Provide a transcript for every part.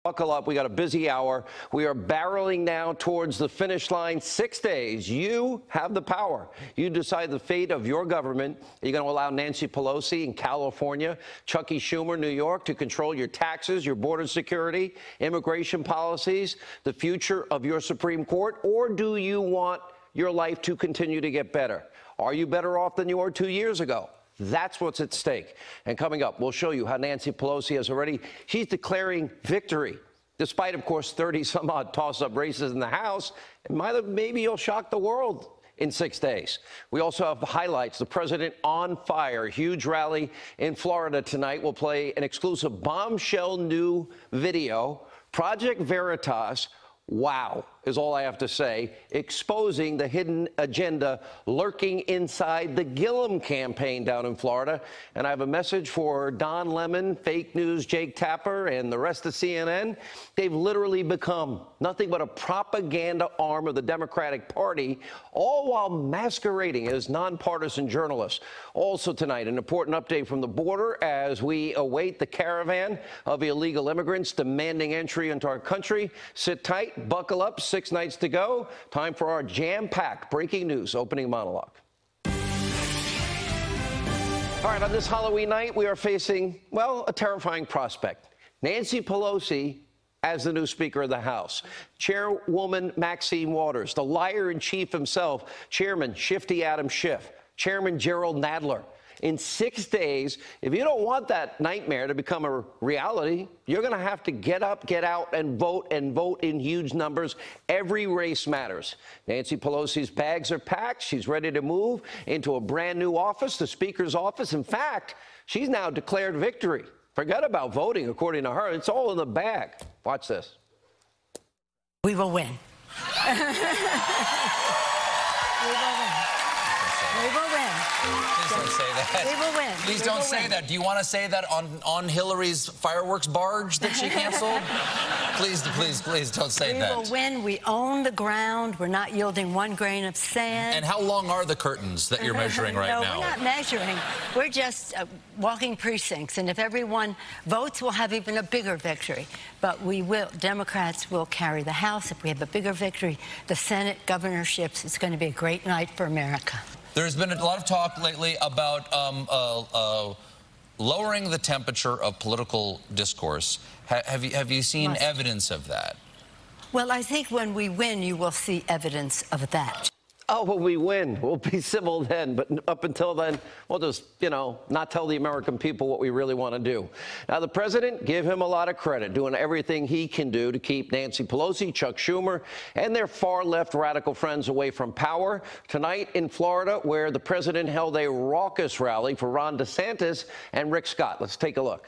Buckle up. We got a busy hour. We are barreling now towards the finish line. 6 days. You have the power. You decide the fate of your government. Are you going to allow Nancy Pelosi in California, Chucky Schumer, New York, to control your taxes, your border security, immigration policies, the future of your Supreme Court? Or do you want your life to continue to get better? Are you better off than you were 2 years ago? That's what's at stake. And coming up, we'll show you how Nancy Pelosi she's declaring victory, despite, of course, 30-some-odd toss-up races in the House. And maybe you'll shock the world in 6 days. We also have the highlights. The president on fire. Huge rally in Florida tonight. We'll play an exclusive bombshell new video. Project Veritas. Wow, is all I have to say, exposing the hidden agenda lurking inside the Gillum campaign down in Florida. And I have a message for Don Lemon, fake news Jake Tapper, and the rest of CNN. They've literally become nothing but a propaganda arm of the Democratic Party, all while masquerading as nonpartisan journalists. Also tonight, an important update from the border as we await the caravan of illegal immigrants demanding entry into our country. Sit tight, buckle up. 6 nights to go. Time for our jam-packed breaking news opening monologue. All right, on this Halloween night, we are facing, well, a terrifying prospect. Nancy Pelosi as the new Speaker of the House. Chairwoman Maxine Waters, the liar-in-chief himself, Chairman Shifty Adam Schiff, Chairman Gerald Nadler. In 6 days, if you don't want that nightmare to become a reality, you're going to have to get up, get out, and vote in huge numbers. Every race matters. Nancy Pelosi's bags are packed. She's ready to move into a brand new office, the Speaker's office. In fact, she's now declared victory. Forget about voting, according to her. It's all in the bag. Watch this. We will win. We will win. We will win. Please don't say that. We will win. Please don't say that. Do you want to say that on Hillary's fireworks barge that she canceled? Please don't say that. We will win. We own the ground. We're not yielding 1 grain of sand. And how long are the curtains that you're measuring right now? No, we're not measuring. We're just walking precincts. And if everyone votes, we'll have even a bigger victory. But we will. Democrats will carry the House. If we have a bigger victory, the Senate, governorships, it's going to be a great night for America. There's been a lot of talk lately about lowering the temperature of political discourse. Have you seen evidence of that? Well, I think when we win, you will see evidence of that. Oh, when we win, we'll be civil then. But up until then, we'll just, not tell the American people what we really want to do. Now, the president, give him a lot of credit, doing everything he can do to keep Nancy Pelosi, Chuck Schumer, and their far-left radical friends away from power. Tonight in Florida, where the president held a raucous rally for Ron DeSantis and Rick Scott. Let's take a look.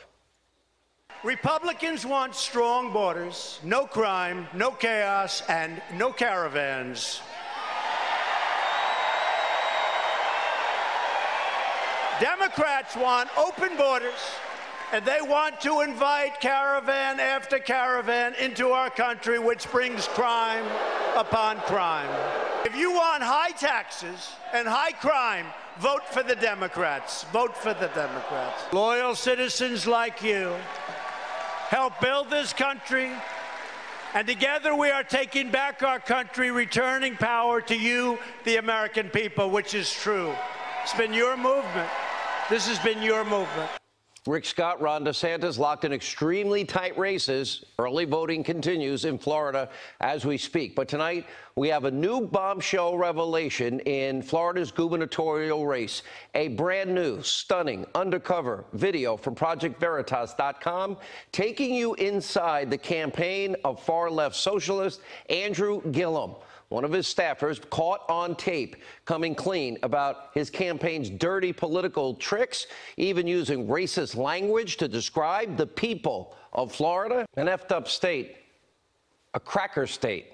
Republicans want strong borders, no crime, no chaos, and no caravans. Democrats want open borders, and they want to invite caravan after caravan into our country, which brings crime upon crime. If you want high taxes and high crime, vote for the Democrats. Vote for the Democrats. Loyal citizens like you help build this country, and together we are taking back our country, returning power to you, the American people, which is true. It's been your movement. This has been your movement. Rick Scott, Ron DeSantis locked in extremely tight races. Early voting continues in Florida as we speak. But tonight, we have a new bombshell revelation in Florida's gubernatorial race. A brand new, stunning, undercover video from ProjectVeritas.com taking you inside the campaign of far-left socialist Andrew Gillum. One of his staffers caught on tape coming clean about his campaign's dirty political tricks, even using racist language to describe the people of Florida, an effed up state, a cracker state.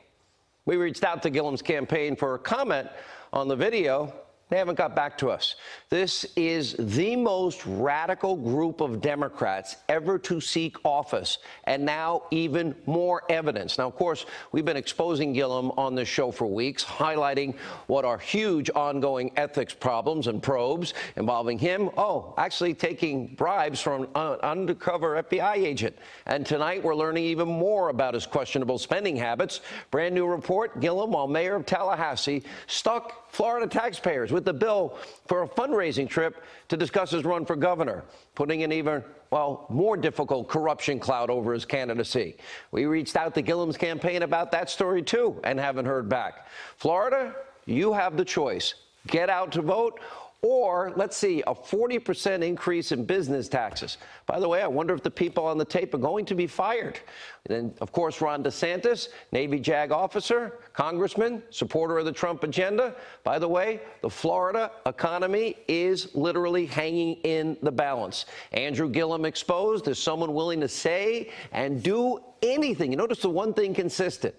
We reached out to Gillum's campaign for a comment on the video. They haven't got back to us. This is the most radical group of Democrats ever to seek office, and now even more evidence. Now, of course, we've been exposing Gillum on this show for weeks, highlighting what are huge ongoing ethics problems and probes involving him, actually taking bribes from an undercover FBI agent. And tonight, we're learning even more about his questionable spending habits. Brand new report, Gillum, while mayor of Tallahassee, stuck Florida taxpayers with the bill for a fundraising trip to discuss his run for governor, putting an even, more difficult corruption cloud over his candidacy. We reached out to Gillum's campaign about that story, too, and haven't heard back. Florida, you have the choice. Get out to vote, or, let's see, a 40% increase in business taxes. By the way, I wonder if the people on the tape are going to be fired. And then, of course, Ron DeSantis, Navy JAG officer, congressman, supporter of the Trump agenda. By the way, the Florida economy is literally hanging in the balance. Andrew Gillum exposed as someone willing to say and do anything. You notice the one thing consistent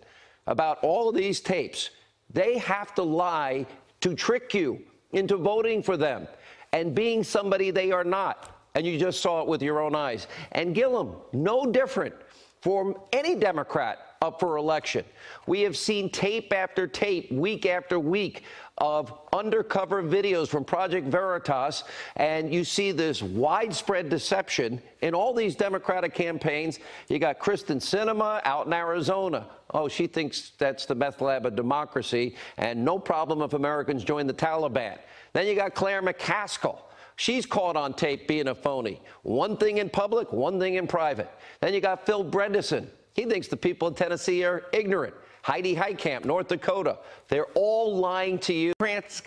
about all of these tapes, they have to lie to trick you into voting for them and being somebody they are not. And you just saw it with your own eyes. And Gillum, no different from any Democrat up for election. We have seen tape after tape, week after week, of undercover videos from Project Veritas, and you see this widespread deception in all these Democratic campaigns. You got Kristen Sinema out in Arizona. She thinks that's the meth lab of democracy, and no problem if Americans join the Taliban. Then you got Claire McCaskill. She's caught on tape being a phony. One thing in public, one thing in private. Then you got Phil Bredesen. He thinks the people in Tennessee are ignorant. Heidi Heitkamp, North Dakota. They're all lying to you.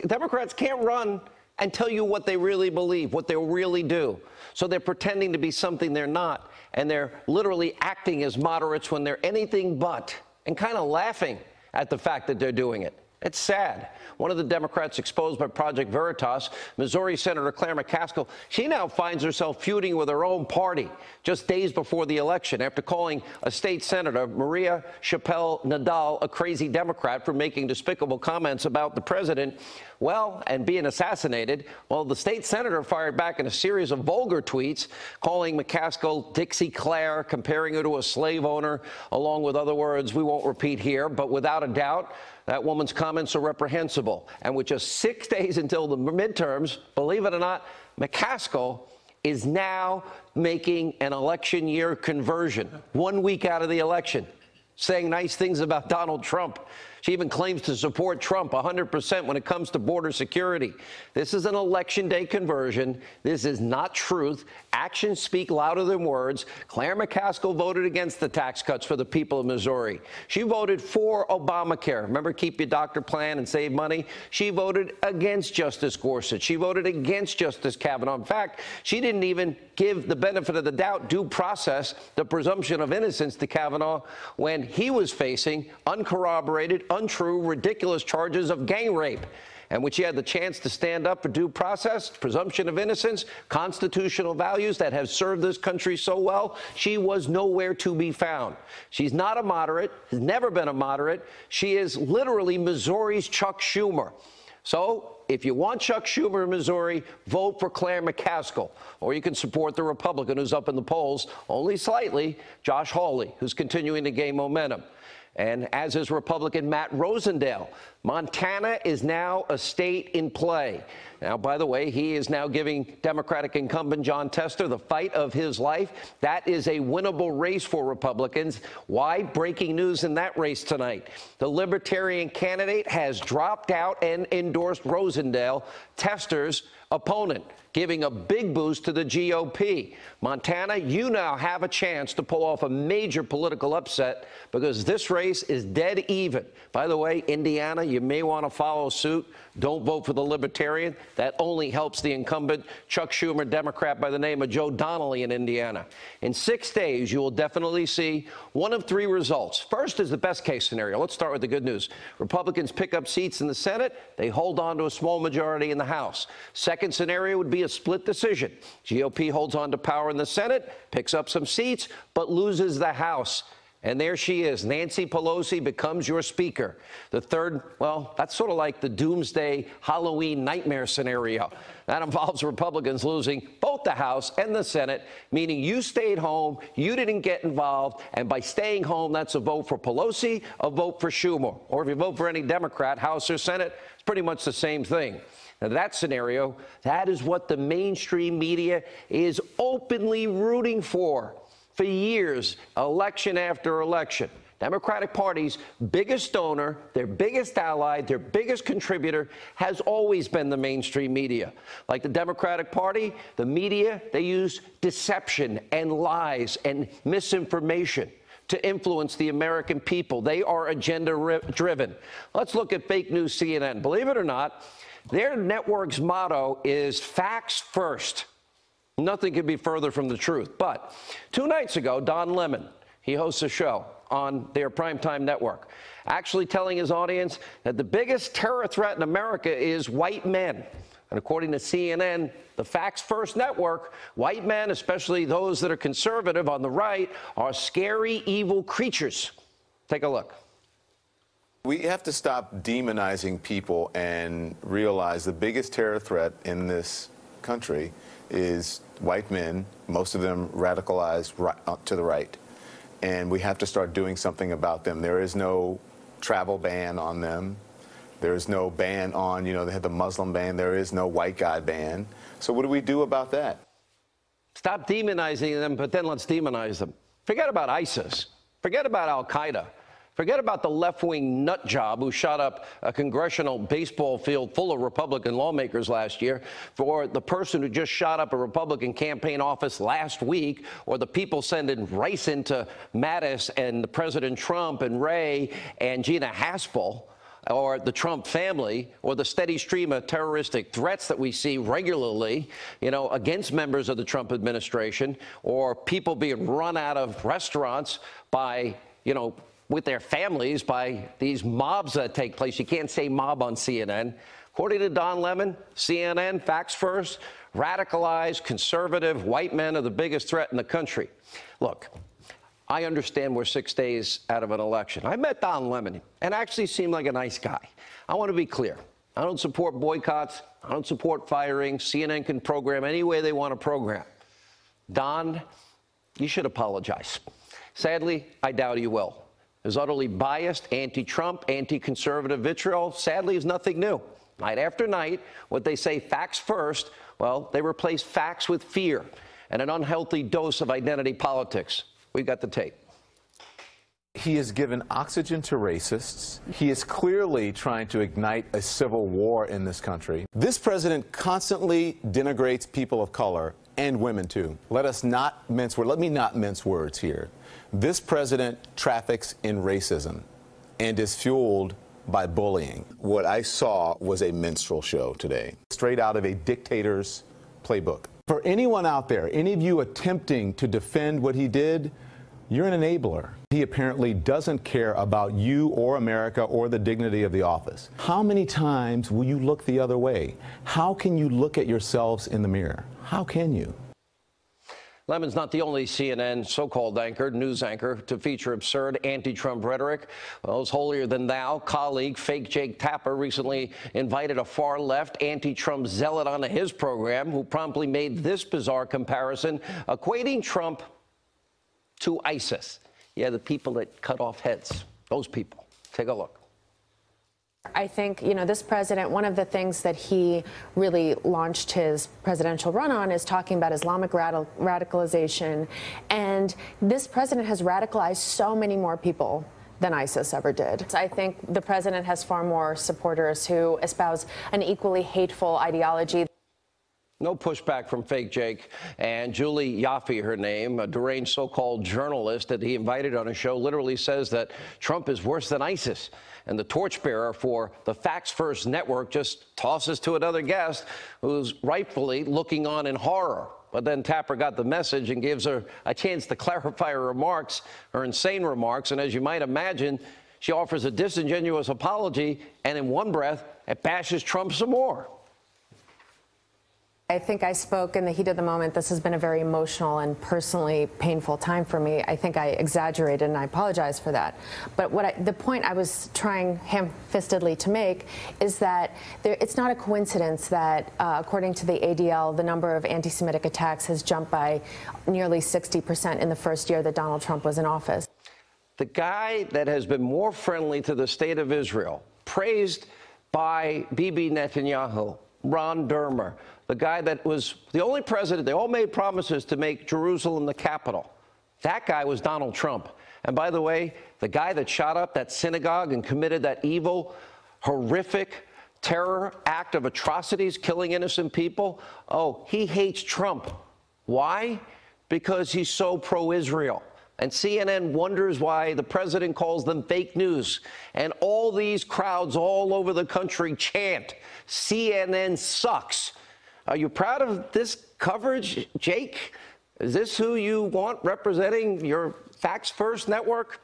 Democrats can't run and tell you what they really believe, what they'll really do. So they're pretending to be something they're not. And they're literally acting as moderates when they're anything but, and kind of laughing at the fact that they're doing it. It's sad. One of the Democrats exposed by Project Veritas, Missouri Senator Claire McCaskill, she now finds herself feuding with her own party just days before the election after calling a state senator, Maria Chappelle Nadal, a crazy Democrat for making despicable comments about the president, and being assassinated. The state senator fired back in a series of vulgar tweets, calling McCaskill Dixie Claire, comparing her to a slave owner, along with other words we won't repeat here, but without a doubt, that woman's comments are reprehensible. And with just 6 days until the midterms, believe it or not, McCaskill is now making an election year conversion 1 week out of the election, saying nice things about Donald Trump. She even claims to support Trump 100% when it comes to border security. This is an election day conversion. This is not truth. Actions speak louder than words. Claire McCaskill voted against the tax cuts for the people of Missouri. She voted for Obamacare. Remember, keep your doctor plan and save money? She voted against Justice Gorsuch. She voted against Justice Kavanaugh. In fact, she didn't even give the benefit of the doubt, due process, the presumption of innocence to Kavanaugh when he was facing uncorroborated, untrue, ridiculous charges of gang rape, and which he had the chance to stand up for due process, presumption of innocence, constitutional values that have served this country so well. She was nowhere to be found. She's not a moderate, has never been a moderate. She is literally Missouri's Chuck Schumer. So if you want Chuck Schumer in Missouri, vote for Claire McCaskill. Or you can support the Republican who's up in the polls, only slightly, Josh Hawley, who's continuing to gain momentum. And as is Republican Matt Rosendale, Montana is now a state in play. Now, by the way, he is now giving Democratic incumbent Jon Tester the fight of his life. That is a winnable race for Republicans. Why? Breaking news in that race tonight. The Libertarian candidate has dropped out and endorsed Rosendale, Tester's opponent, giving a big boost to the GOP. Montana, you now have a chance to pull off a major political upset because this race is dead even. By the way, Indiana, you may want to follow suit. Don't vote for the Libertarian. That only helps the incumbent Chuck Schumer Democrat by the name of Joe Donnelly in Indiana. In 6 days, you will definitely see one of three results. First is the best case scenario. Let's start with the good news. Republicans pick up seats in the Senate. They hold on to a small majority in the House. Second scenario would be a split decision. GOP holds on to power in the Senate, picks up some seats, but loses the House. And there she is. Nancy Pelosi becomes your speaker. The third, well, that's sort of like the doomsday Halloween nightmare scenario. That involves Republicans losing both the House and the Senate, meaning you stayed home, you didn't get involved, and by staying home, that's a vote for Pelosi, a vote for Schumer. Or if you vote for any Democrat, House or Senate, it's pretty much the same thing. Now, that scenario, that is what the mainstream media is openly rooting for years, election after election. Democratic Party's biggest donor, their biggest ally, their biggest contributor has always been the mainstream media. Like the Democratic Party, the media, they use deception and lies and misinformation to influence the American people. They are agenda-driven. Let's look at fake news CNN. Believe it or not, their network's motto is facts first. Nothing could be further from the truth. But 2 nights ago, Don Lemon, he hosts a show on their primetime network, actually telling his audience that the biggest terror threat in America is white men. And according to CNN, the Facts First network, white men, especially those that are conservative on the right, are scary, evil creatures. Take a look. We have to stop demonizing people and realize the biggest terror threat in this country is white men, most of them radicalized to the right. And we have to start doing something about them. There is no travel ban on them. There is no ban on, they had the Muslim ban. There is no white guy ban. So what do we do about that? Stop demonizing them, but then let's demonize them. Forget about ISIS. Forget about Al-Qaeda. Forget about the left-wing nut job who shot up a congressional baseball field full of Republican lawmakers last year, for the person who just shot up a Republican campaign office last week, or the people sending rice into Mattis and President Trump and Ray and Gina Haspel, or the Trump family, or the steady stream of terroristic threats that we see regularly, against members of the Trump administration, or people being run out of restaurants by, with their families by these mobs that take place. You can't say mob on CNN. According to Don Lemon, CNN, Facts First, radicalized, conservative white men are the biggest threat in the country. Look, I understand we're 6 days out of an election. I met Don Lemon and actually seemed like a nice guy. I want to be clear. I don't support boycotts. I don't support firing. CNN can program any way they want to program. Don, you should apologize. Sadly, I doubt you will. His utterly biased, anti-Trump, anti-conservative vitriol, sadly, is nothing new. Night after night, what they say facts first, well, they replace facts with fear and an unhealthy dose of identity politics. We've got the tape. He has given oxygen to racists. He is clearly trying to ignite a civil war in this country. This president constantly denigrates people of color and women, too. Let me not mince words here. This president traffics in racism and is fueled by bullying. What I saw was a minstrel show today, straight out of a dictator's playbook. For anyone out there, any of you attempting to defend what he did, you're an enabler. He apparently doesn't care about you or America or the dignity of the office. How many times will you look the other way? How can you look at yourselves in the mirror? How can you? Lemon's not the only CNN so-called news anchor to feature absurd anti-Trump rhetoric. Well, his holier-than-thou colleague, fake Jake Tapper, recently invited a far-left anti-Trump zealot onto his program, who promptly made this bizarre comparison, equating Trump to ISIS. Yeah, the people that cut off heads. Those people. Take a look. I think, this president, one of the things that he really launched his presidential run on is talking about Islamic radicalization. And this president has radicalized so many more people than ISIS ever did. I think the president has far more supporters who espouse an equally hateful ideology. No pushback from fake Jake. And Julie Yaffe, her name, a deranged so-called journalist that he invited on a show, literally says that Trump is worse than ISIS. And the torchbearer for the Facts First network just tosses to another guest who's rightfully looking on in horror. But then Tapper got the message and gives her a chance to clarify her remarks, her insane remarks. And as you might imagine, she offers a disingenuous apology and in one breath, it bashes Trump some more. I think I spoke in the heat of the moment. This has been a very emotional and personally painful time for me. I think I exaggerated, and I apologize for that. But the point I was trying ham-fistedly to make is that it's not a coincidence that, according to the ADL, the number of anti-Semitic attacks has jumped by nearly 60% in the first year that Donald Trump was in office. The guy that has been more friendly to the state of Israel, praised by Bibi Netanyahu, Ron Dermer, the guy that was the only president, they all made promises to make Jerusalem the capital. That guy was Donald Trump. And by the way, the guy that shot up that synagogue and committed that evil, horrific terror act of atrocities, killing innocent people, oh, he hates Trump. Why? Because he's so pro-Israel. And CNN wonders why the president calls them fake news. And all these crowds all over the country chant, CNN sucks. Are you proud of this coverage, Jake? Is this who you want representing your Facts First network?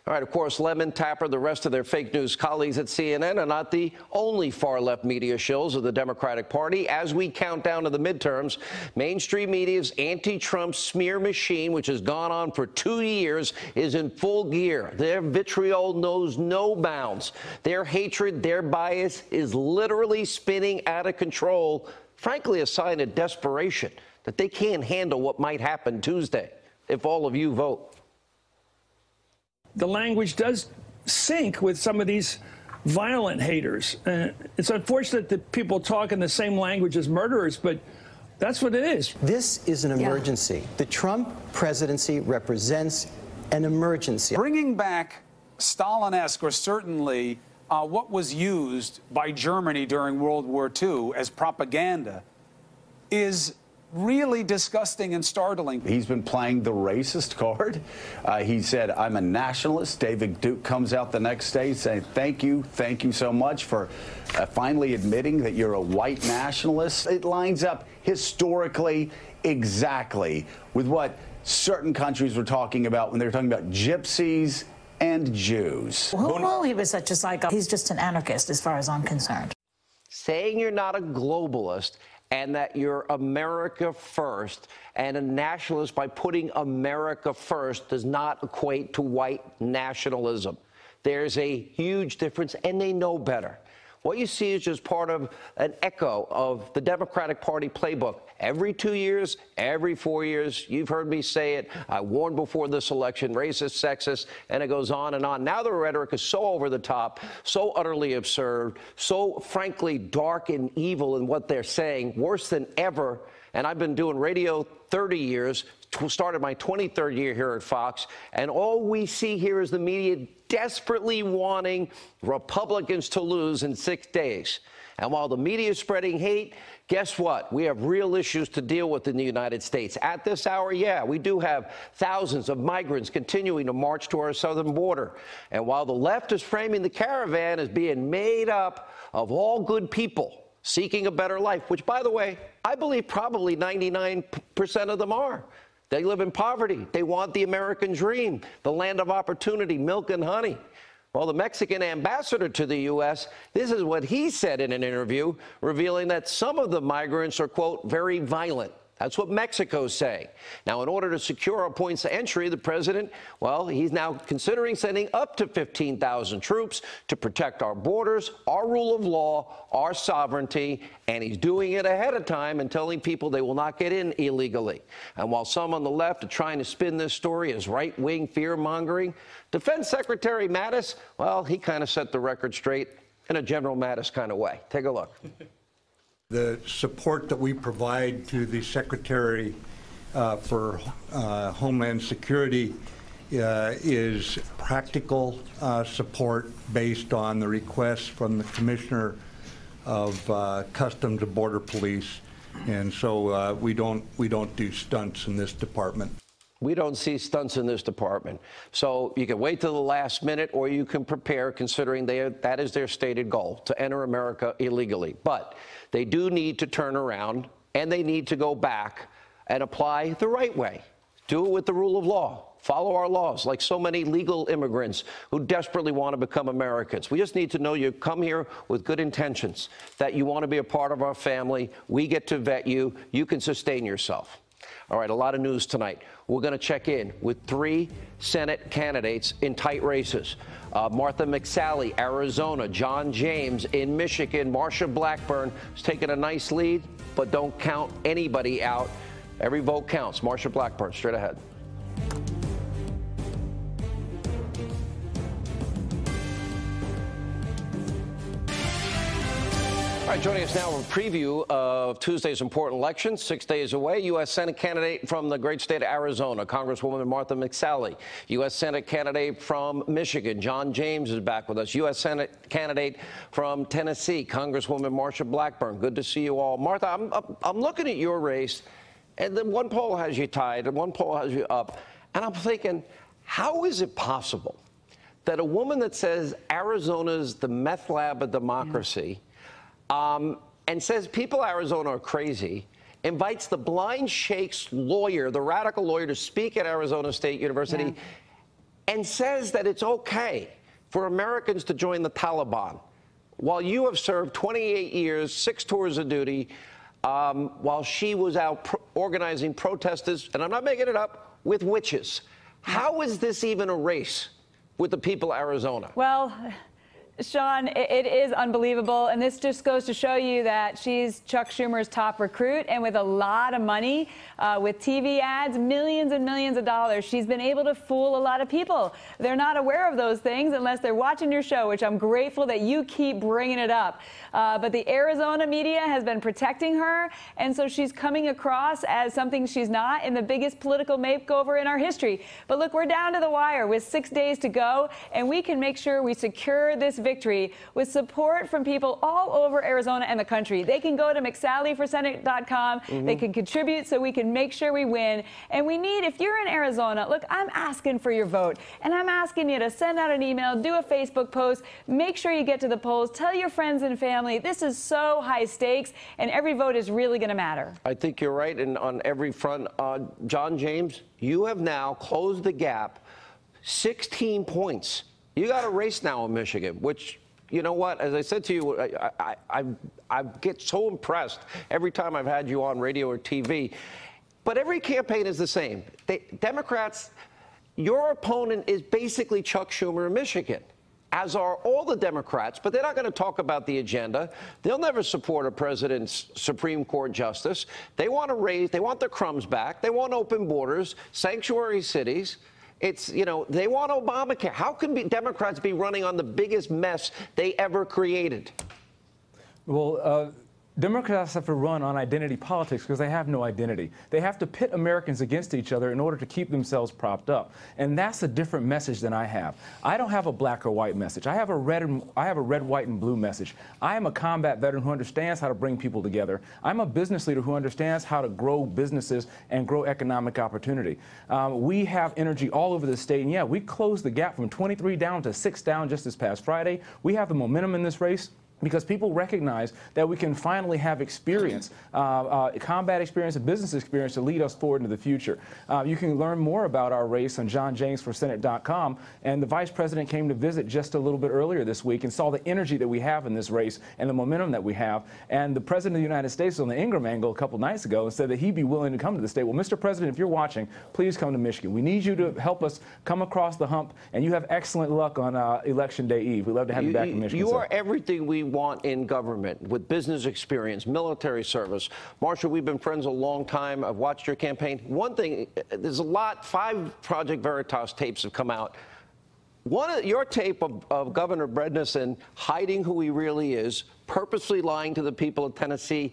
All right, of course, Lemon, Tapper, the rest of their fake news colleagues at CNN are not the only far-left media shills of the Democratic Party. As we count down to the midterms, mainstream media's anti-Trump smear machine, which has gone on for 2 years, is in full gear. Their vitriol knows no bounds. Their hatred, their bias is literally spinning out of control, frankly, a sign of desperation that they can't handle what might happen Tuesday if all of you vote. The language does sync with some of these violent haters. It's unfortunate that people talk in the same language as murderers, but that's what it is. This is an emergency. The Trump presidency represents an emergency. Bringing back Stalin-esque, or certainly what was used by Germany during World War II as propaganda, is really disgusting and startling. He's been playing the racist card. He said, I'm a nationalist. David Duke comes out the next day saying, thank you so much for finally admitting that you're a white nationalist. It lines up historically exactly with what certain countries were talking about when they were talking about gypsies and Jews. Who knew he was such a psycho? He's just an anarchist as far as I'm concerned. Saying you're not a globalist and that you're America first and a nationalist by putting America first does not equate to white nationalism. There's a huge difference, and they know better. What you see is just part of an echo of the Democratic Party playbook. Every 2 years, every 4 years, you've heard me say it. I warned before this election, racist, sexist, and it goes on and on. Now the rhetoric is so over the top, so utterly absurd, so frankly dark and evil in what they're saying, worse than ever. And I've been doing radio 30 years, started my 23rd year here at Fox, and all we see here is the media desperately wanting Republicans to lose in 6 days. And while the media is spreading hate, guess what? We have real issues to deal with in the United States. At this hour, yeah, we do have thousands of migrants continuing to march to our southern border. And while the left is framing the caravan as being made up of all good people seeking a better life, which, by the way, I believe probably 99% of them are. They live in poverty. They want the American dream, the land of opportunity, milk and honey. Well, the Mexican ambassador to the U.S., this is what he said in an interview, revealing that some of the migrants are, quote, very violent. That's what Mexico's saying. Now, in order to secure our points of entry, the president, well, he's now considering sending up to 15,000 troops to protect our borders, our rule of law, our sovereignty, and he's doing it ahead of time and telling people they will not get in illegally. And while some on the left are trying to spin this story as right-wing fear-mongering, Defense Secretary Mattis, well, he kind of set the record straight in a General Mattis kind of way. Take a look. The support that we provide to the Secretary for Homeland Security is practical support based on the requests from the Commissioner of Customs and Border Police, and so we don't do stunts in this department. We don't see stunts in this department. So you can wait till the last minute, or you can prepare, considering that is their stated goal, to enter America illegally. But they do need to turn around, and they need to go back and apply the right way. Do it with the rule of law. Follow our laws, like so many legal immigrants who desperately want to become Americans. We just need to know you come here with good intentions, that you want to be a part of our family. We get to vet you. You can sustain yourself. All right, a lot of news tonight. We're going to check in with 3 Senate candidates in tight races. Martha McSally, Arizona. John James in Michigan. Marsha Blackburn is taking a nice lead, but don't count anybody out. Every vote counts. Marsha Blackburn, straight ahead. All right, joining us now for a preview of Tuesday's important election, 6 days away. U.S. Senate candidate from the great state of Arizona, Congresswoman Martha McSally. U.S. Senate candidate from Michigan, John James, is back with us. U.S. Senate candidate from Tennessee, Congresswoman Marsha Blackburn. Good to see you all. Martha, I'm looking at your race, and then one poll has you tied, and one poll has you up. And I'm thinking, how is it possible that a woman that says Arizona's the meth lab of democracy, and says people in Arizona are crazy, invites the blind sheikh's lawyer, the radical lawyer, to speak at Arizona State University, and says that it's okay for Americans to join the Taliban, while you have served 28 years, 6 tours of duty, while she was out organizing protesters, and I'm not making it up, with witches. How is this even a race with the people of Arizona? Well, Sean, it is unbelievable, and this just goes to show you that she's Chuck Schumer's top recruit, and with a lot of money, with TV ads, millions and millions of dollars, she's been able to fool a lot of people. They're not aware of those things unless they're watching your show, which I'm grateful that you keep bringing it up. But the Arizona media has been protecting her, and so she's coming across as something she's not in the biggest political makeover in our history. But look, we're down to the wire with 6 days to go, and we can make sure we secure this victory with support from people all over Arizona and the country. They can go to McSallyForSenate.com. They can contribute so we can make sure we win. And we need, if you're in Arizona, look, I'm asking for your vote, and I'm asking you to send out an email, do a Facebook post, make sure you get to the polls, tell your friends and family. This is so high stakes, and every vote is really going to matter. I think you're right, and on every front. John James, you have now closed the gap 16 points. You got a race now in Michigan, which, you know what, as I said to you, I get so impressed every time I've had you on radio or TV. But every campaign is the same. Democrats, your opponent is basically Chuck Schumer in Michigan, as are all the Democrats, but they're not going to talk about the agenda. They'll never support a president's Supreme Court justice. They want to raise, they want the crumbs back. They want open borders, sanctuary cities. It's, you know, they want Obamacare. How can Democrats be running on the biggest mess they ever created? Well, Democrats have to run on identity politics because they have no identity. They have to pit Americans against each other in order to keep themselves propped up. And that's a different message than I have. I don't have a black or white message. I have a red, white, and blue message. I am a combat veteran who understands how to bring people together. I'm a business leader who understands how to grow businesses and grow economic opportunity. We have energy all over the state. And yeah, we closed the gap from 23 down to 6 down just this past Friday. We have the momentum in this race because people recognize that we can finally have experience, combat experience and business experience to lead us forward into the future. You can learn more about our race on JohnJamesForSenate.com. And the vice president came to visit just a little bit earlier this week and saw the energy that we have in this race and the momentum that we have. And the president of the United States was on the Ingram angle a couple nights ago and said that he'd be willing to come to the state. Well, Mr. President, if you're watching, please come to Michigan. We need you to help us come across the hump, and you have excellent luck on Election Day Eve. We'd love to have you back in Michigan. You are everything we want in government, with business experience, military service. Marsha, we've been friends a long time. I've watched your campaign. One thing, there's a lot, 5 Project Veritas tapes have come out. One of your tape of Governor Bredesen hiding who he really is, purposely lying to the people of Tennessee,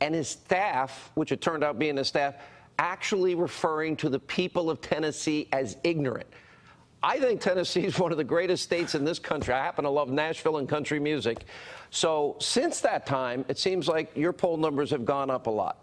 and his staff, which it turned out being his staff, actually referring to the people of Tennessee as ignorant. I think Tennessee is one of the greatest states in this country. I happen to love Nashville and country music. So since that time, it seems like your poll numbers have gone up a lot.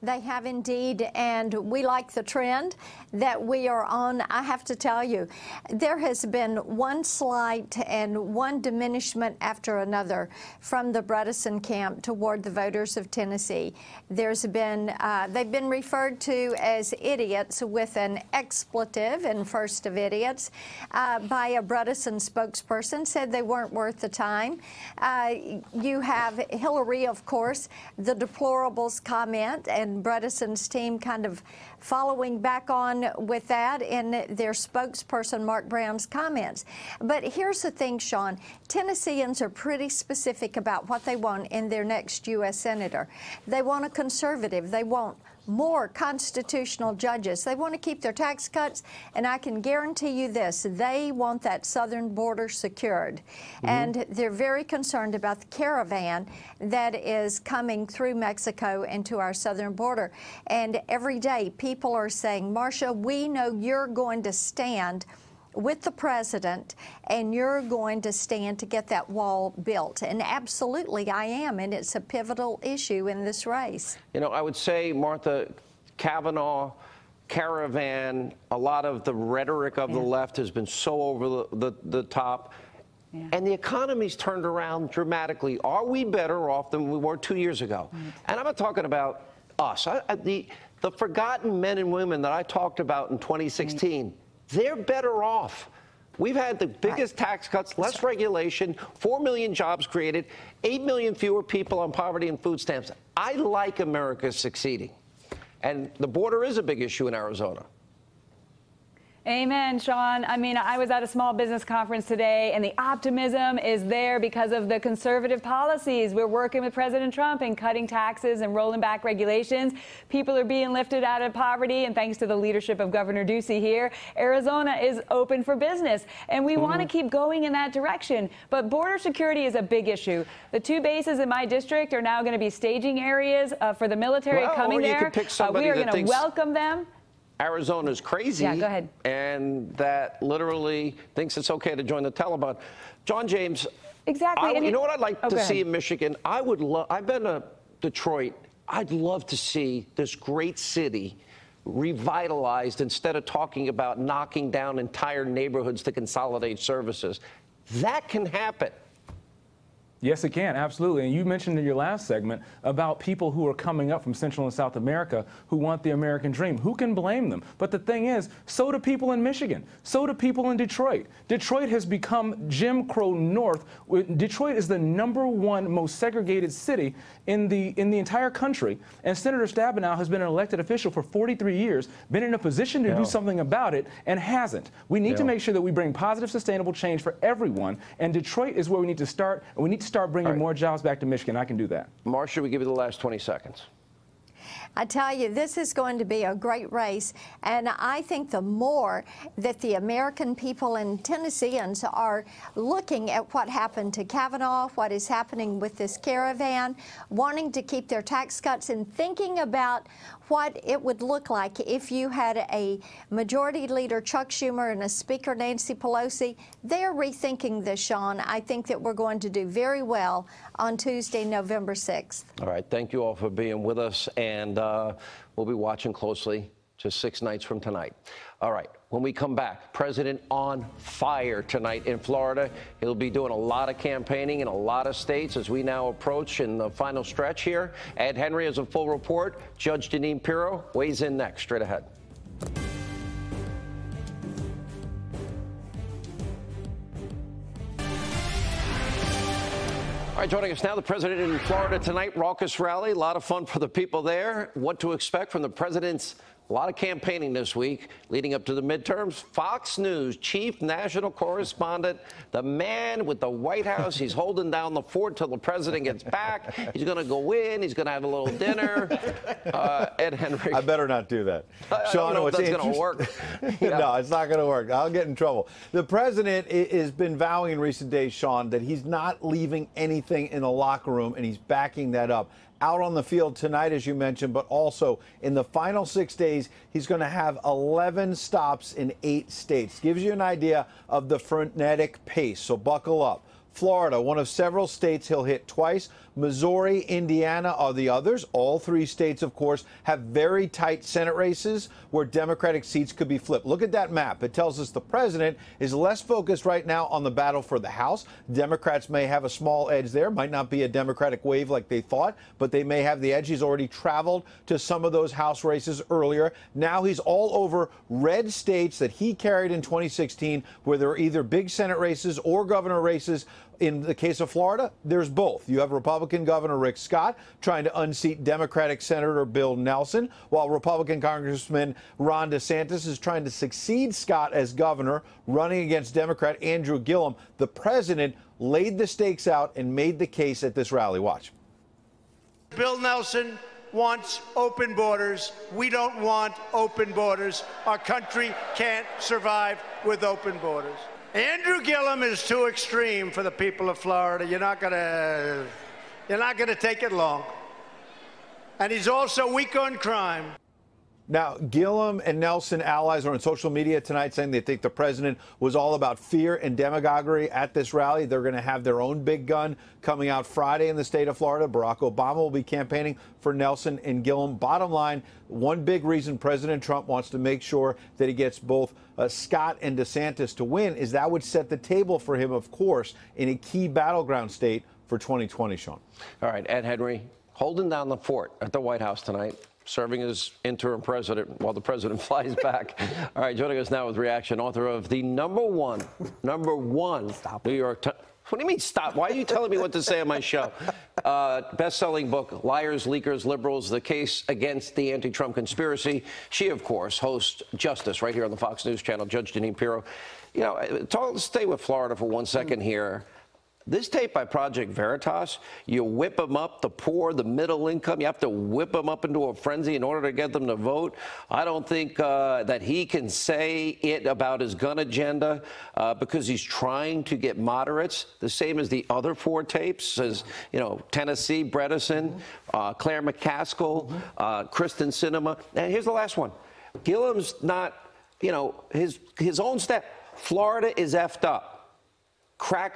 They have indeed, and we like the trend that we are on. I have to tell you, there has been one slight and one diminishment after another from the Bredesen camp toward the voters of Tennessee. There's been, they've been referred to as idiots with an expletive in first of idiots by a Bredesen spokesperson, said they weren't worth the time. You have Hillary, of course, the deplorables comment, and Bredesen's team kind of following back on with that in their spokesperson Mark Brown's comments. But here's the thing, Sean, Tennesseans are pretty specific about what they want in their next U.S. Senator. They want a conservative. They want more constitutional judges. They want to keep their tax cuts, and I can guarantee you this, they want that southern border secured. And they're very concerned about the caravan that is coming through Mexico into our southern border. And every day people are saying, Marcia, we know you're going to stand with the president, and you're going to stand to get that wall built. And absolutely I am, and it's a pivotal issue in this race. You know, I would say, Martha, Kavanaugh, caravan, a lot of the rhetoric of the left has been so over the top. And the economy's turned around dramatically. Are we better off than we were 2 years ago? And I'm not talking about us. The forgotten men and women that I talked about in 2016, they're better off. We've had the biggest tax cuts, less regulation, 4 million jobs created, 8 million fewer people on poverty and food stamps. I like America succeeding. And the border is a big issue in Arizona. Amen, Sean. I mean, I was at a small business conference today, and the optimism is there because of the conservative policies. We're working with President Trump and cutting taxes and rolling back regulations. People are being lifted out of poverty, and thanks to the leadership of Governor Ducey here, Arizona is open for business. And we want to keep going in that direction. But border security is a big issue. The 2 bases in my district are now going to be staging areas for the military coming there. We are going to welcome them. Arizona's crazy. Yeah, go ahead. And that literally thinks it's okay to join the Taliban. John James. Exactly. You know what I'd like to see in Michigan? I would love, I've been to Detroit. I'd love to see this great city revitalized instead of talking about knocking down entire neighborhoods to consolidate services. That can happen. Yes, it can, absolutely. And you mentioned in your last segment about people who are coming up from Central and South America who want the American dream. Who can blame them? But the thing is, so do people in Michigan. So do people in Detroit. Detroit has become Jim Crow North. Detroit is the #1 most segregated city in the entire country. And Senator Stabenow has been an elected official for 43 years, been in a position to do something about it, and hasn't. We need to make sure that we bring positive, sustainable change for everyone. And Detroit is where we need to start. And we need to start bringing more jobs back to Michigan. I can do that. Marcia, we give you the last 20 seconds. I tell you, this is going to be a great race, and I think the more that the American people and Tennesseans are looking at what happened to Kavanaugh, what is happening with this caravan, wanting to keep their tax cuts, and thinking about what it would look like if you had a Majority Leader Chuck Schumer and a Speaker Nancy Pelosi. They're rethinking this, Sean. I think that we're going to do very well on Tuesday, November 6th. All right. Thank you all for being with us, and we'll be watching closely just 6 nights from tonight. All right. When we come back, President on fire tonight in Florida. He'll be doing a lot of campaigning in a lot of states as we now approach in the final stretch here. Ed Henry has a full report. Judge Jeanine Pirro weighs in next. Straight ahead. All right, joining us now, the president in Florida tonight, raucous rally, a lot of fun for the people there. What to expect from the president's a lot of campaigning this week leading up to the midterms. Fox News chief national correspondent, the man with the White House. He's holding down the fort till the president gets back. He's going to go in. He's going to have a little dinner. Ed Henry. I better not do that. I Sean, don't know if that's going to work. No, it's not going to work. I'll get in trouble. The president has been vowing in recent days, Sean, that he's not leaving anything in the locker room, and he's backing that up. Out on the field tonight, as you mentioned, but also in the final 6 days, he's going to have 11 stops in 8 states. Gives you an idea of the frenetic pace, so buckle up. Florida, one of several states he'll hit twice. Missouri, Indiana are the others. All three states, of course, have very tight Senate races where Democratic seats could be flipped. Look at that map. It tells us the president is less focused right now on the battle for the House. Democrats may have a small edge there. Might not be a Democratic wave like they thought, but they may have the edge. He's already traveled to some of those House races earlier. Now he's all over red states that he carried in 2016, where there are either big Senate races or governor races. In the case of Florida, there's both. You have Republican Governor Rick Scott trying to unseat Democratic Senator Bill Nelson, while Republican Congressman Ron DeSantis is trying to succeed Scott as governor, running against Democrat Andrew Gillum. The president laid the stakes out and made the case at this rally. Watch. Bill Nelson wants open borders. We don't want open borders. Our country can't survive with open borders. Andrew Gillum is too extreme for the people of Florida. You're not gonna take it long. And he's also weak on crime. Now, Gillum and Nelson allies are on social media tonight saying they think the president was all about fear and demagoguery at this rally. They're going to have their own big gun coming out Friday in the state of Florida. Barack Obama will be campaigning for Nelson and Gillum. Bottom line, one big reason President Trump wants to make sure that he gets both Scott and DeSantis to win is that would set the table for him, of course, in a key battleground state for 2020, Sean. All right, Ed Henry, holding down the fort at the White House tonight, serving as interim president while the president flies back. All right, joining us now with reaction, author of the number one New York Times. What do you mean stop? Why are you telling me what to say on my show? Best-selling book, Liars, Leakers, Liberals, The Case Against the Anti-Trump Conspiracy. She, of course, hosts Justice right here on the Fox News Channel, Judge Jeanine Pirro. You know, stay with Florida for 1 second here. This tape by Project Veritas, you whip them up, the poor, the middle income, you have to whip them up into a frenzy in order to get them to vote. I don't think that he can say it about his gun agenda because he's trying to get moderates, the same as the other 4 tapes, as, you know, Tennessee, Bredesen, Claire McCaskill, Kristen Sinema. And here's the last one. Gillum's not, you know, his own step. Florida is effed up.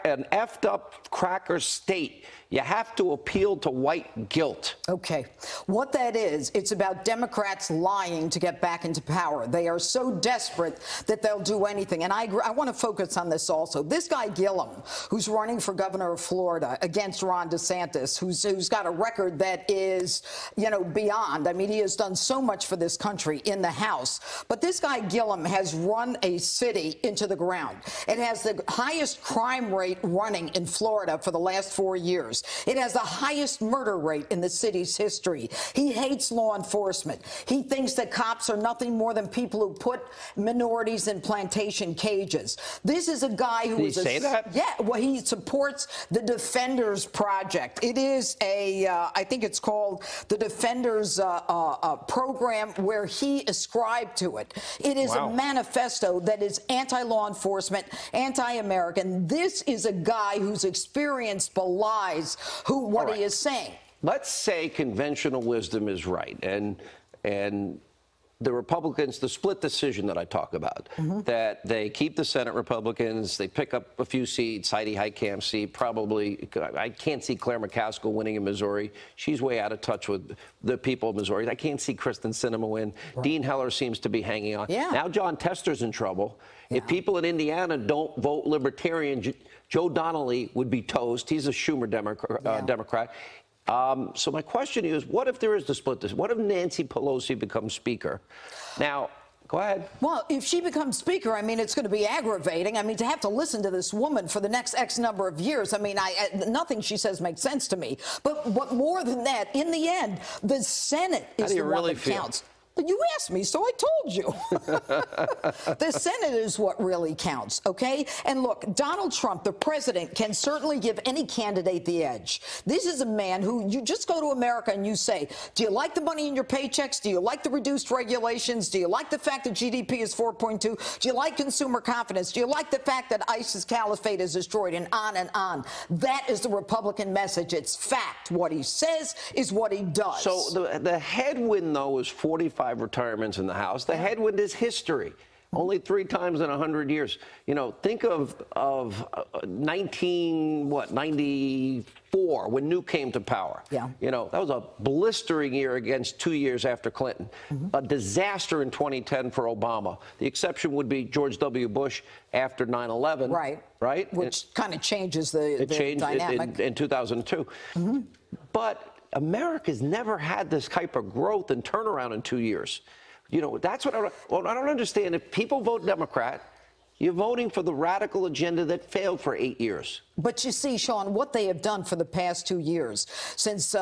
An effed up cracker state. You have to appeal to white guilt. Okay. What that is, it's about Democrats lying to get back into power. They are so desperate that they'll do anything. And I want to focus on this also. This guy Gillum, who's running for governor of Florida against Ron DeSantis, who's got a record that is, you know, beyond. I mean, he has done so much for this country in the House. But this guy Gillum has run a city into the ground. It has the highest crime rate running in Florida for the last 4 years. It has the highest murder rate in the city's history. He hates law enforcement. He thinks that cops are nothing more than people who put minorities in plantation cages. This is a guy who is say that? Yeah, well, he supports the Defenders Project. It is I think it's called the Defenders program where he ascribed to it. It is a manifesto that is anti-law enforcement, anti-American. This is a guy whose experience belies what he is saying. Let's say conventional wisdom is right, and the Republicans, the split decision that I talk about, that they keep the Senate Republicans, they pick up a few seats, Heidi Heitkamp's seat, probably, I can't see Claire McCaskill winning in Missouri. She's way out of touch with the people of Missouri. I can't see Kristen Sinema win. Dean Heller seems to be hanging on. Now John Tester's in trouble. If people in Indiana don't vote Libertarian, Joe Donnelly would be toast. He's a Schumer Democrat. So my question is, what if there is the split? What if Nancy Pelosi becomes Speaker? Now, go ahead. Well, if she becomes Speaker, I mean, it's going to be aggravating. I mean, to have to listen to this woman for the next X number of years, I mean, nothing she says makes sense to me. But more than that, in the end, the Senate is the one that counts. You asked me, so I told you. The Senate is what really counts, okay? And look, Donald Trump, the president, can certainly give any candidate the edge. This is a man who, you just go to America and you say, do you like the money in your paychecks? Do you like the reduced regulations? Do you like the fact that GDP is 4.2? Do you like consumer confidence? Do you like the fact that ISIS caliphate is destroyed, and on and on? That is the Republican message. It's fact. What he says is what he does. So the headwind, though, is 45 retirements in the House. The headwind is history. Only 3 times in 100 years. You know, think of 94 when Newt came to power. Yeah. You know, that was a blistering year against 2 years after Clinton. A disaster in 2010 for Obama. The exception would be George W. Bush after 9/11. Right. Right? Which kind of changes the changed dynamic. in 2002. But America's never had this type of growth and turnaround in 2 years. You know, that's what I don't understand. If people vote Democrat, you're voting for the radical agenda that failed for 8 years. But you see, Sean, what they have done for the past 2 years since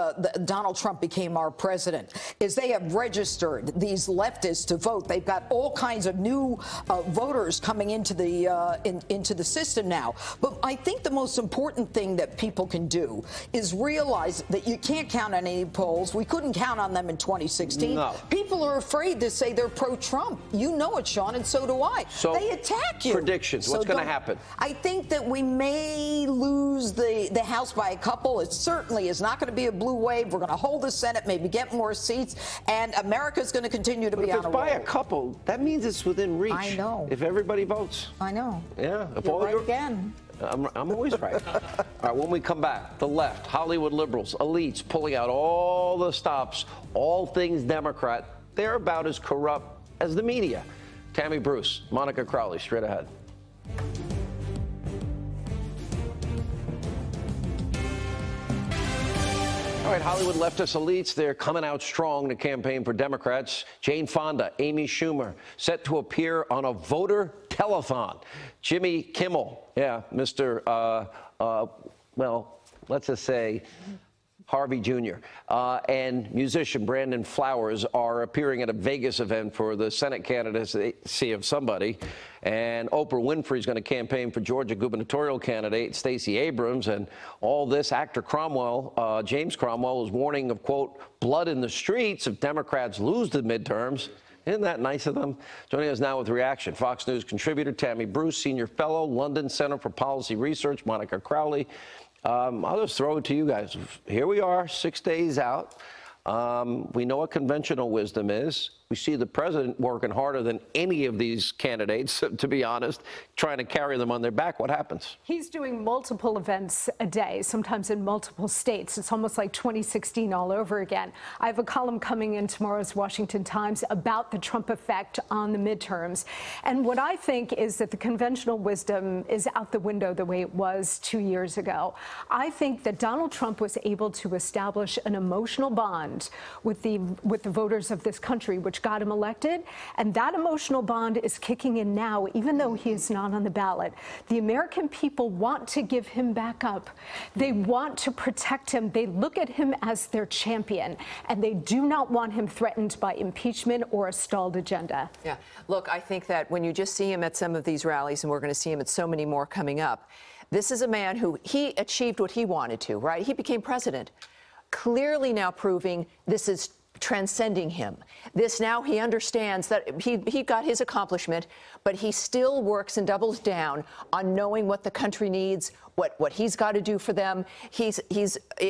Donald Trump became our president is they have registered these leftists to vote. They've got all kinds of new voters coming into the system now. But I think the most important thing that people can do is realize that you can't count on any polls. We couldn't count on them in 2016. No. People are afraid to say they're pro-Trump. You know it, Sean, and so do I. So they attack you. Predictions. What's going to happen? I think that we may lose the House by a couple. It certainly is not going to be a blue wave. We're going to hold the Senate, maybe get more seats, and America's going to continue to be on a roll. If it's by a couple, that means it's within reach. I know. If everybody votes. I know. Yeah. If You're right again. I'm always right. All right, when we come back, the left, Hollywood liberals, elites, pulling out all the stops, all things Democrat. They're about as corrupt as the media. Tammy Bruce, Monica Crowley, straight ahead. All right, Hollywood leftist elites, they're coming out strong to campaign for Democrats. Jane Fonda, Amy Schumer, set to appear on a voter telethon. Jimmy Kimmel, yeah, Mr. Well, let's just say Harvey Jr. And musician Brandon Flowers are appearing at a Vegas event for the Senate candidacy of somebody. And Oprah Winfrey is going to campaign for Georgia gubernatorial candidate Stacey Abrams. And all this, actor Cromwell, James Cromwell, is warning of, quote, blood in the streets if Democrats lose the midterms. Isn't that nice of them? Joining us now with reaction, Fox News contributor Tammy Bruce, senior fellow, London Center for Policy Research, Monica Crowley. I'll just throw it to you guys. Here we are, 6 days out. We know what conventional wisdom is. We see the president working harder than any of these candidates, to be honest, trying to carry them on their back. What happens? He's doing multiple events a day, sometimes in multiple states. It's almost like 2016 all over again. I have a column coming in tomorrow's Washington Times about the Trump effect on the midterms. And what I think is that the conventional wisdom is out the window the way it was 2 years ago. I think that Donald Trump was able to establish an emotional bond with the voters of this country, which got him elected, and that emotional bond is kicking in now, even though he is not on the ballot. The American people want to give him back up. They want to protect him. They look at him as their champion, and they do not want him threatened by impeachment or a stalled agenda. Yeah, look, I think that when you just see him at some of these rallies, and we're going to see him at so many more coming up, this is a man who, he achieved what he wanted to, right? He became president. Clearly now proving this is transcending him. This now he understands that he got his accomplishment, but he still works and doubles down on knowing what the country needs, what he's got to do for them. He's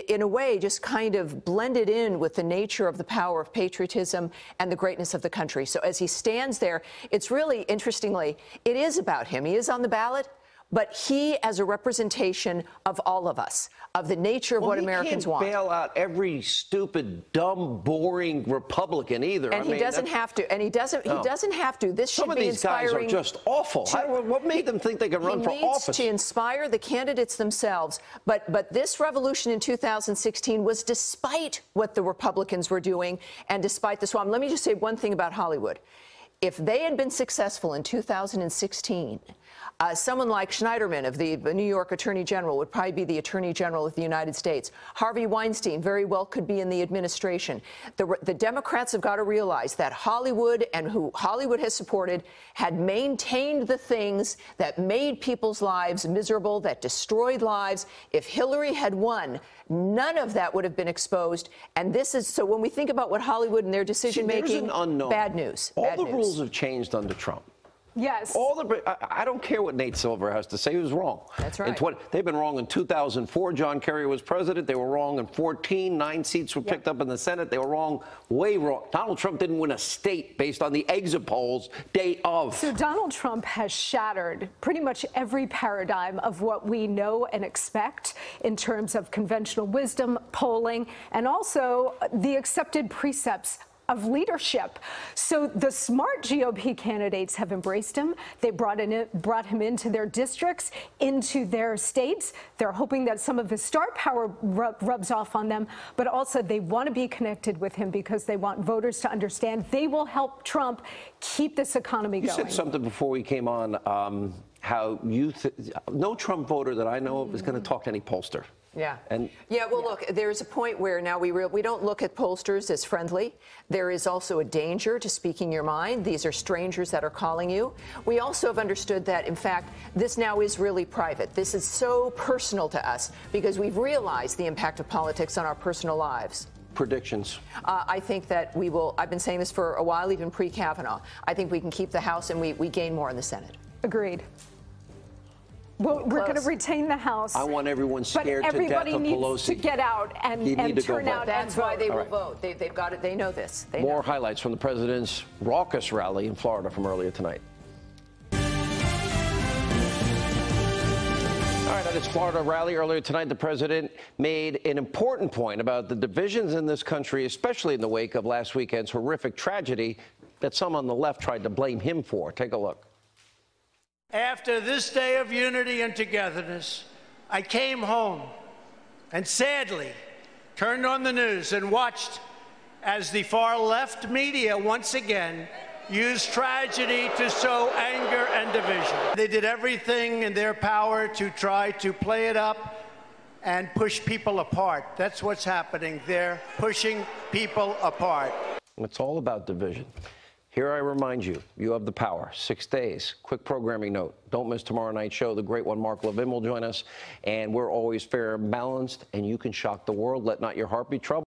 in a way just kind of blended in with the nature of the power of patriotism and the greatness of the country. So as he stands there, it's really, interestingly, it is about him. He is on the ballot, but he as a representation of all of us, of the nature of what Americans want. He can't bail out every stupid, dumb, boring Republican either. And he doesn't have to. And he doesn't have to. This should be inspiring. Some of these guys are just awful. What made them think they can run for office? He needs to inspire the candidates themselves. But this revolution in 2016 was despite what the Republicans were doing and despite the swamp. Let me just say one thing about Hollywood. If they had been successful in 2016, someone like Schneiderman of the New York Attorney General would probably be the Attorney General of the United States. Harvey Weinstein very well could be in the administration. The Democrats have got to realize that Hollywood and who Hollywood has supported had maintained the things that made people's lives miserable, that destroyed lives. If Hillary had won, none of that would have been exposed. And this is, so when we think about what Hollywood and their decision-making, bad news. All the rules have changed under Trump. Yes. I don't care what Nate Silver has to say. He was wrong. That's right. They've been wrong in 2004. John Kerry was president. They were wrong in 14. 9 seats were picked up in the Senate. They were wrong, way wrong. Donald Trump didn't win a state based on the exit polls day of. So Donald Trump has shattered pretty much every paradigm of what we know and expect in terms of conventional wisdom, polling, and also the accepted precepts of leadership. So the smart GOP candidates have embraced him. They brought him into their districts, into their states. They're hoping that some of his star power rubs off on them, but also they want to be connected with him because they want voters to understand they will help Trump keep this economy going. You said something before we came on, how no Trump voter that I know of is going to talk to any pollster. Yeah. And well, look, there's a point where now we don't look at pollsters as friendly. There is also a danger to speaking your mind. These are strangers that are calling you. We also have understood that, in fact, this now is really private. This is so personal to us because we've realized the impact of politics on our personal lives. Predictions. I think that we will. I've been saying this for a while, even pre-Kavanaugh. I think we can keep the House and we gain more in the Senate. Agreed. Well, we're going to retain the House. I want everyone scared to death of Pelosi. But everybody needs to get out and turn out. That's why they will vote. They've got it. They know this. More highlights from the president's raucous rally in Florida from earlier tonight. All right, at his Florida rally earlier tonight, the president made an important point about the divisions in this country, especially in the wake of last weekend's horrific tragedy that some on the left tried to blame him for. Take a look. After this day of unity and togetherness, I came home and sadly turned on the news and watched as the far left media once again used tragedy to sow anger and division. They did everything in their power to try to play it up and push people apart. That's what's happening. They're pushing people apart. It's all about division. Here I remind you, you have the power. 6 days. Quick programming note. Don't miss tomorrow night's show. The great one, Mark Levin, will join us. And we're always fair and balanced, and you can shock the world. Let not your heart be troubled.